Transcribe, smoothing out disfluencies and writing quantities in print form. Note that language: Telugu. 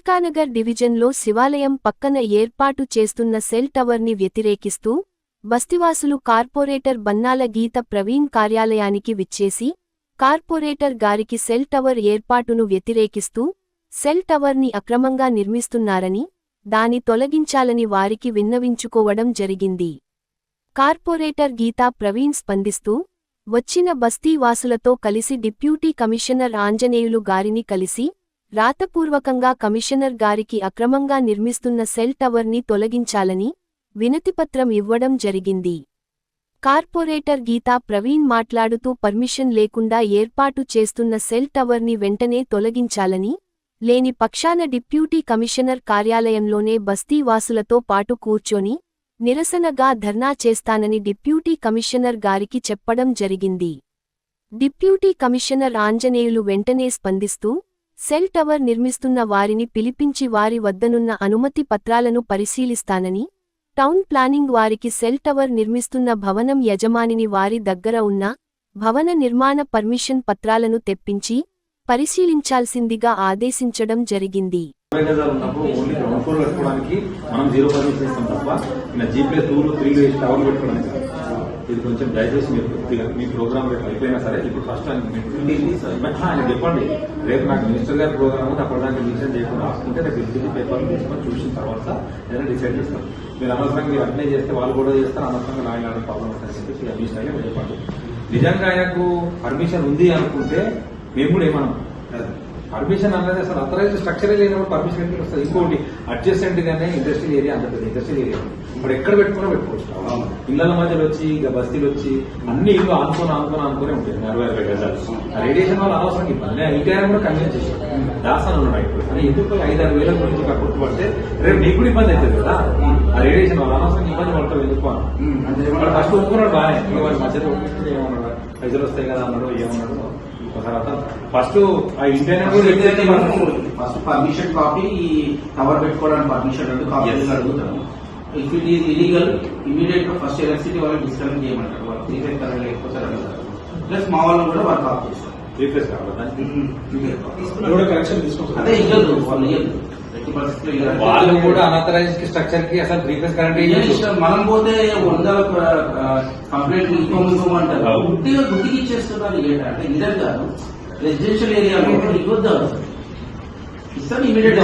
ద్వారకానగర్ డివిజన్లో శివాలయం పక్కన ఏర్పాటు చేస్తున్న సెల్ టవర్ని వ్యతిరేకిస్తూ బస్తివాసులు కార్పొరేటర్ బన్నాల గీత ప్రవీణ్ కార్యాలయానికి విచ్చేసి కార్పొరేటర్ గారికి సెల్ టవర్ ఏర్పాటును వ్యతిరేకిస్తూ సెల్ టవర్ని అక్రమంగా నిర్మిస్తున్నారని దాని తొలగించాలని వారికి విన్నవించుకోవడం జరిగింది. కార్పొరేటర్ గీతా ప్రవీణ్ స్పందిస్తూ వచ్చిన బస్తీ వాసులతో కలిసి డిప్యూటీ కమిషనర్ ఆంజనేయులు గారిని కలిసి రాతపూర్వకంగా కమిషనర్ గారికి అక్రమంగా నిర్మిస్తున్న సెల్ టవర్ని తొలగించాలని వినతిపత్రం ఇవ్వడం జరిగింది. కార్పొరేటర్ గీతా ప్రవీణ్ మాట్లాడుతూ పర్మిషన్ లేకుండా ఏర్పాటు చేస్తున్న సెల్ టవర్ని వెంటనే తొలగించాలని, లేని పక్షాన డిప్యూటీ కమిషనర్ కార్యాలయంలోనే బస్తీ వాసులతో పాటు కూర్చొని నిరసనగా ధర్నా చేస్తానని డిప్యూటీ కమిషనర్ గారికి చెప్పడం జరిగింది. డిప్యూటీ కమిషనర్ ఆంజనేయులు వెంటనే స్పందిస్తూ సెల్ టవర్ నిర్మిస్తున్న వారిని పిలిపించి వారి వద్దనున్న అనుమతి పత్రాలను పరిశీలిస్తానని, టౌన్ ప్లానింగ్ వారికి సెల్ టవర్ నిర్మిస్తున్న భవనం యజమానిని వారి దగ్గర ఉన్న భవన నిర్మాణ పర్మిషన్ పత్రాలను తెప్పించి పరిశీలించాల్సిందిగా ఆదేశించడం జరిగింది. ఇది కొంచెం దయచేసి మీరు మీ ప్రోగ్రామ్ రేపు అయిపోయినా సరే ఇప్పుడు ఫస్ట్ ఆయన చెప్పండి, రేపు నాకు మినిస్టర్ గారి ప్రోగ్రామ్ అప్పటిదాకా డిసిషన్ చేయకుండా రాసుకుంటే రేపు ఇంటికి పేపర్లు తీసుకొని చూసిన తర్వాత ఏదైనా డిసైడ్ చేస్తాం. మీరు అనవసరంగా మీరు అప్లై చేస్తే వాళ్ళు కూడా చేస్తారు, అనవసరంగా నాయన ప్రాబ్లమ్ వస్తాయని చెప్పేసి అడ్మిషన్ చెప్పండి. నిజంగా ఆయనకు పర్మిషన్ ఉంది అనుకుంటే మేము కూడా ఏమన్నాం, పర్మిషన్ అన్నది అసలు అథరైజ్ స్ట్రక్చరే లేనప్పుడు పర్మిషన్ ఎక్కడ వస్తుంది. ఇంకోటి అడ్జస్టెంట్ గానే ఇండస్ట్రియల్ ఏరియా అంత పెద్ద ఇండస్ట్రియల్ ఏరియా ఇప్పుడు ఎక్కడ పెట్టుకున్నా పెట్టుకోవచ్చు. ఇళ్ల మధ్యలో వచ్చి ఇక బస్తీలు వచ్చి అన్ని ఇల్లు ఆనుకొని ఉంటాయి 60 గజాలు. రేడియేషన్ వల్ల అనవసరం ఇబ్బంది. ఇంటి కూడా కన్వీన్స్ చేశాను దాసాను ఉన్నాడు ఇప్పుడు అని ఎందుకు 5-6 వేల గురించి గుర్తుపడితే రేపు నీకు కూడా ఇబ్బంది అవుతుంది కదా. ఆ రేడియేషన్ వల్ల అనవసరం ఇబ్బంది పడతావు ఎందుకు అని ఫస్ట్ ఒప్పుకున్నాడు బాగానే. వాడి మధ్యలో ఒప్పుకుంటే ఏమన్నాడు, పైసలు వస్తాయి కదా అన్నాడు, ఏమన్నాడు ఫస్ట్ ఫస్ట్ పర్మిషన్ కాపీ ఈ టవర్ పెట్టుకోవడానికి పర్మిషన్ అంటే కాపీ అడుగుతాము. If it is illegal immediate గా ఫస్ట్ ఎలక్ట్రిసిటీ వాళ్ళకి డిస్కనెక్ట్ చేయమంటారు. వాళ్ళు రీఫేస్ కరెంట్ లేకపోతే అడుగుతారు. ప్లస్ మా వాళ్ళు కూడా వర్క్ ఆఫ్ చేస్తారు. రీఫేస్ అదే ఇవ్వదు వాళ్ళు ఇవ్వదు. వాళ్ళు కూడా అనథరైజ్డ్ స్ట్రక్చర్ కి అసలు రీఫేస్ కరెంట్ మనం పోతే 100 కంప్లైంట్ ఇంకోమంటారు. గుడ్డిగా గుడ్డికి ఇచ్చేస్తున్నారు. ఏంటంటే ఇదర్ కాదు రెసిడెన్షియల్ ఏరియాలో ఇవ్వద్దు ఇస్తాను ఇమీడియట్